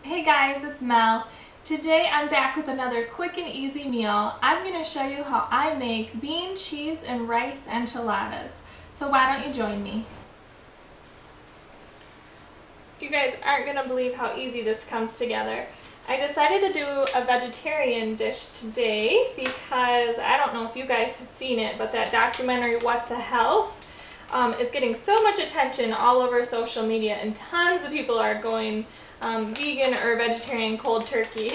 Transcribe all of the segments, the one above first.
Hey guys, it's Mel. Today I'm back with another quick and easy meal. I'm going to show you how I make bean, cheese, and rice enchiladas. So why don't you join me? You guys aren't going to believe how easy this comes together. I decided to do a vegetarian dish today because I don't know if you guys have seen it, but that documentary What the Health is getting so much attention all over social media, and tons of people are going vegan or vegetarian cold turkey.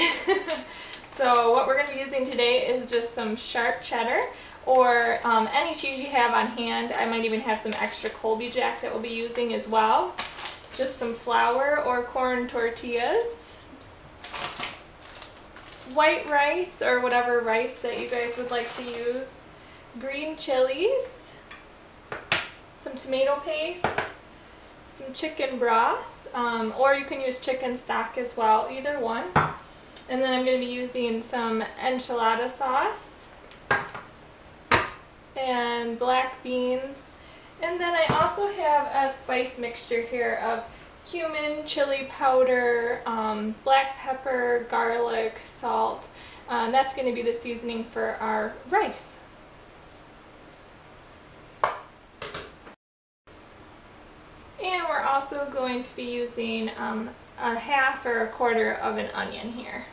So what we're going to be using today is just some sharp cheddar or any cheese you have on hand. I might even have some extra Colby Jack that we'll be using as well. Just some flour or corn tortillas, white rice or whatever rice that you guys would like to use, green chilies, some tomato paste, some chicken broth, or you can use chicken stock as well, either one. And then I'm going to be using some enchilada sauce and black beans. And then I also have a spice mixture here of cumin, chili powder, black pepper, garlic, salt. That's going to be the seasoning for our rice. And we're also going to be using a half or a quarter of an onion here.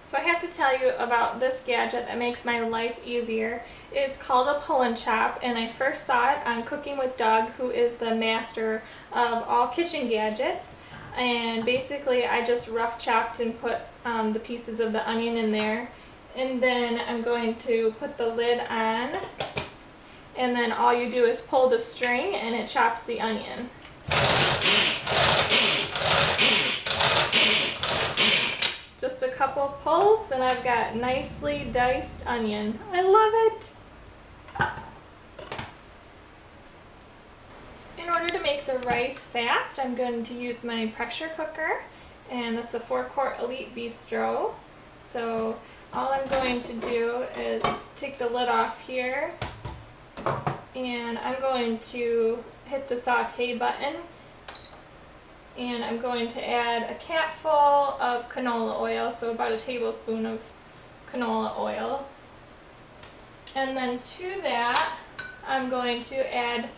So I have to tell you about this gadget that makes my life easier. It's called a pull and chop, and I first saw it on Cooking with Doug, who is the master of all kitchen gadgets. And basically I just rough chopped and put the pieces of the onion in there. And then I'm going to put the lid on. And then all you do is pull the string and it chops the onion. Just a couple pulls and I've got nicely diced onion. I love it! In order to make the rice fast, I'm going to use my pressure cooker, and that's a 4-quart Elite Bistro. So all I'm going to do is take the lid off here, and I'm going to hit the saute button, and I'm going to add a capful of canola oil, so about a tablespoon of canola oil. And then to that I'm going to add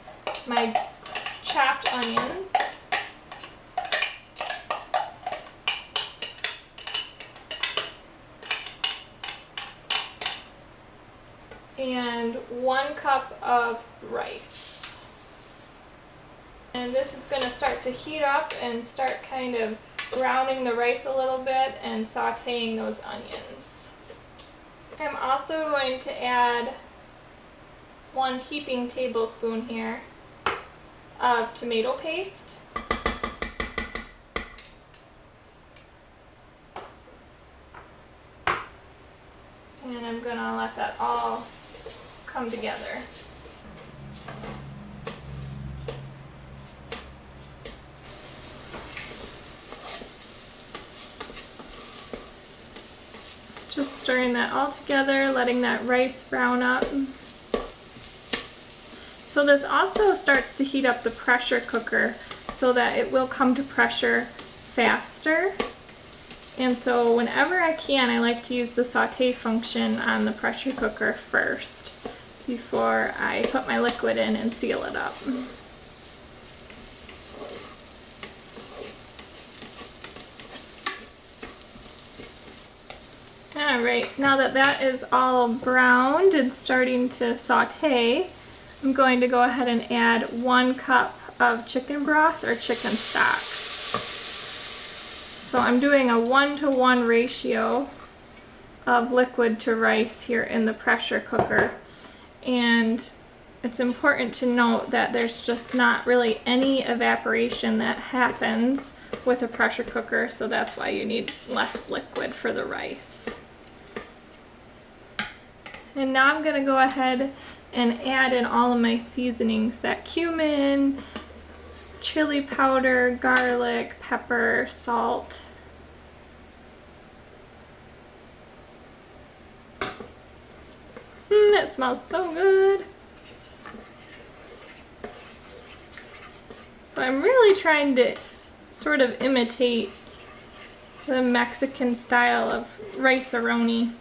my chopped onions. And 1 cup of rice. And this is going to start to heat up and start kind of browning the rice a little bit and sauteing those onions. I'm also going to add 1 heaping tablespoon here of tomato paste. And I'm going to let that all come together. Just stirring that all together, letting that rice brown up. So this also starts to heat up the pressure cooker so that it will come to pressure faster. And so whenever I can, I like to use the saute function on the pressure cooker first before I put my liquid in and seal it up. Alright, now that that is all browned and starting to saute, I'm going to go ahead and add 1 cup of chicken broth or chicken stock. So I'm doing a 1-to-1 ratio of liquid to rice here in the pressure cooker. And it's important to note that there's just not really any evaporation that happens with a pressure cooker, so that's why you need less liquid for the rice. And now I'm going to go ahead and add in all of my seasonings, that cumin, chili powder, garlic, pepper, salt. It smells so good. So I'm really trying to sort of imitate the Mexican style of rice-a-roni.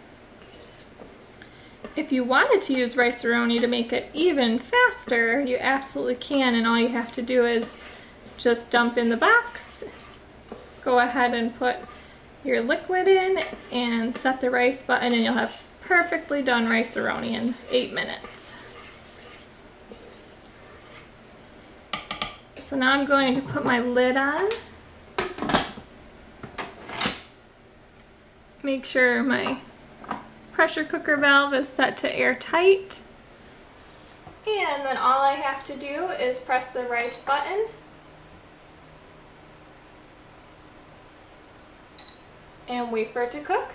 If you wanted to use rice-a-roni to make it even faster, you absolutely can, and all you have to do is just dump in the box, go ahead and put your liquid in, and set the rice button, and you'll have perfectly done rice-a-roni in 8 minutes. So now I'm going to put my lid on. Make sure my pressure cooker valve is set to airtight. And then all I have to do is press the rice button. And wait for it to cook.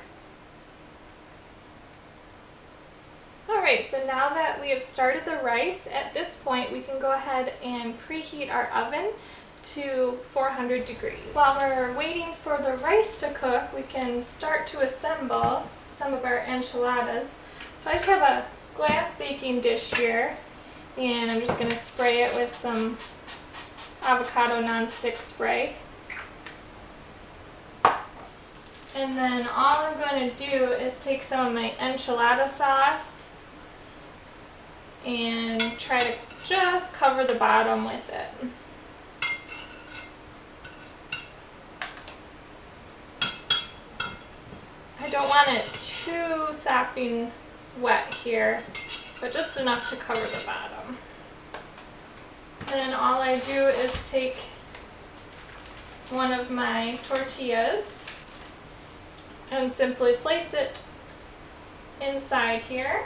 Alright, so now that we have started the rice, at this point we can go ahead and preheat our oven to 400 degrees. While we're waiting for the rice to cook, we can start to assemble some of our enchiladas. So I just have a glass baking dish here, and I'm just going to spray it with some avocado nonstick spray. And then all I'm going to do is take some of my enchilada sauce and try to just cover the bottom with it. I don't want it too sopping wet here, but just enough to cover the bottom. Then all I do is take one of my tortillas and simply place it inside here.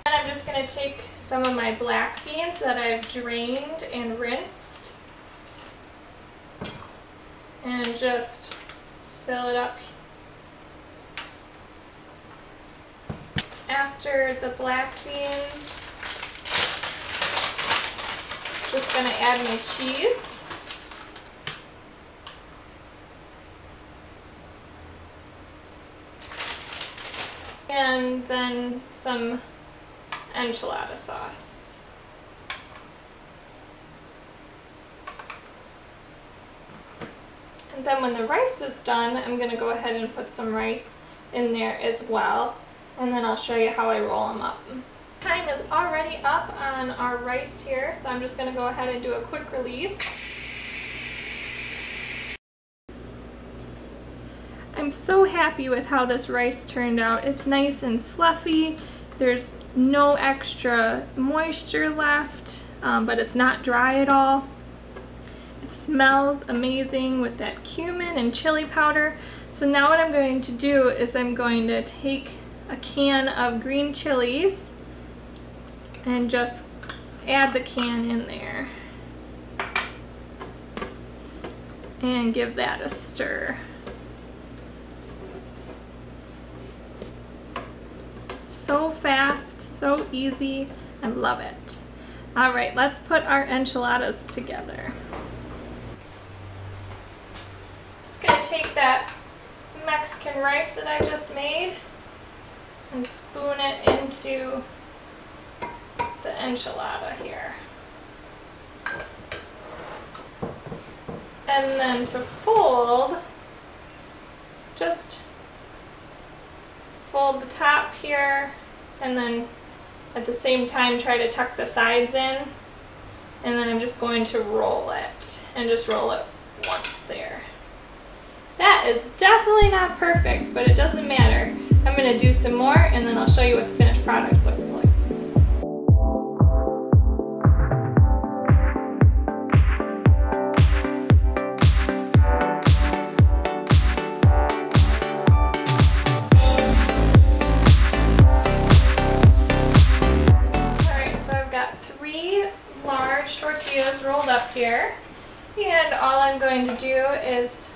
And I'm just going to take some of my black beans that I've drained and rinsed and just fill it up. After the black beans, just going to add my cheese. And then some enchilada sauce. And then when the rice is done, I'm going to go ahead and put some rice in there as well. And then I'll show you how I roll them up. Time is already up on our rice here, so I'm just going to go ahead and do a quick release. I'm so happy with how this rice turned out. It's nice and fluffy. There's no extra moisture left, but it's not dry at all. It smells amazing with that cumin and chili powder. So now what I'm going to do is I'm going to take a can of green chilies and just add the can in there and give that a stir. So fast, so easy, I love it. Alright, let's put our enchiladas together. Just going to take that Mexican rice that I just made and spoon it into the enchilada here. And then to fold, just fold the top here and then at the same time try to tuck the sides in. And then I'm just going to roll it and just roll it once there. That is definitely not perfect, but it doesn't matter. I'm going to do some more and then I'll show you what the finished product looks like. Alright, so I've got 3 large tortillas rolled up here, and all I'm going to do is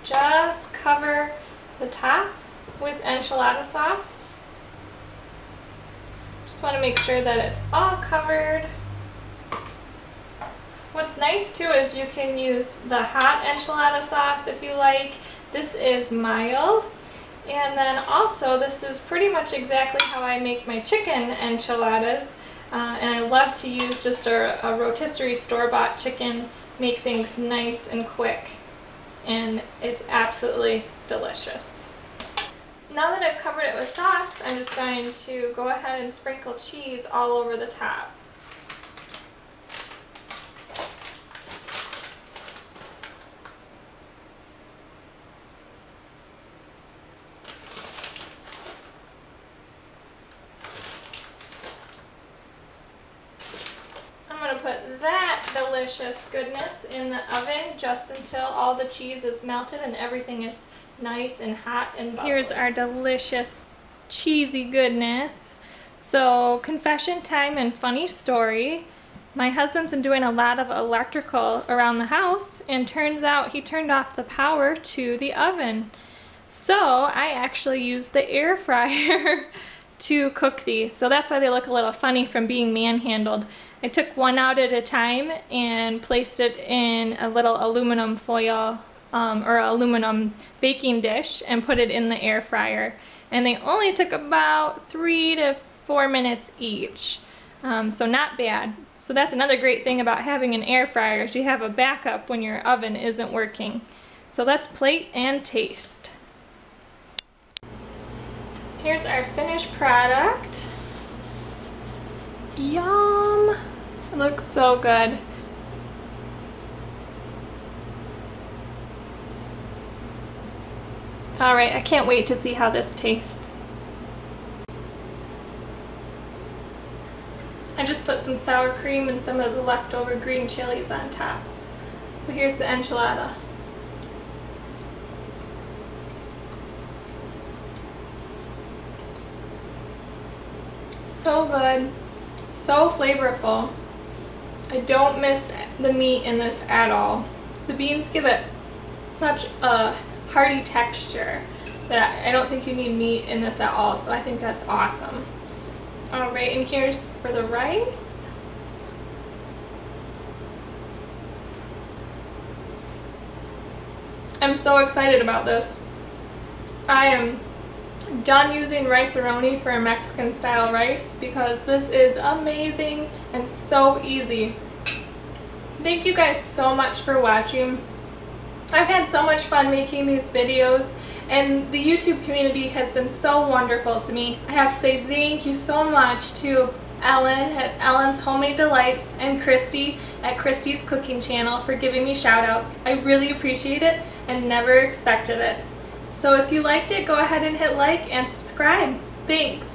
just cover the top with enchilada sauce. Just want to make sure that it's all covered. What's nice too is you can use the hot enchilada sauce if you like. This is mild. And then also this is pretty much exactly how I make my chicken enchiladas. And I love to use just a rotisserie store-bought chicken, make things nice and quick, and it's absolutely delicious. Now that I've covered it with sauce, I'm just going to go ahead and sprinkle cheese all over the top. I'm going to put that delicious goodness in the oven just until all the cheese is melted and everything is nice and hot and bubbly. Here's our delicious cheesy goodness. So, confession time and funny story. My husband's been doing a lot of electrical around the house, and turns out he turned off the power to the oven. So I actually used the air fryer to cook these. So that's why they look a little funny from being manhandled. I took one out at a time and placed it in a little aluminum foil or aluminum baking dish and put it in the air fryer. And they only took about 3 to 4 minutes each. So not bad. So that's another great thing about having an air fryer, is you have a backup when your oven isn't working. So let's plate and taste. Here's our finished product. Yum! It looks so good. Alright, I can't wait to see how this tastes. I just put some sour cream and some of the leftover green chilies on top. So here's the enchilada. So good, so flavorful. I don't miss the meat in this at all. The beans give it such a hearty texture that I don't think you need meat in this at all, so I think that's awesome. Alright, and here's for the rice. I'm so excited about this. I am done using rice-a-roni for a Mexican style rice because this is amazing and so easy. Thank you guys so much for watching. I've had so much fun making these videos, and the YouTube community has been so wonderful to me. I have to say thank you so much to Ellen at Ellen's Homemade Delights and Christy at Christy's Cooking Channel for giving me shout outs. I really appreciate it and never expected it. So if you liked it, go ahead and hit like and subscribe. Thanks!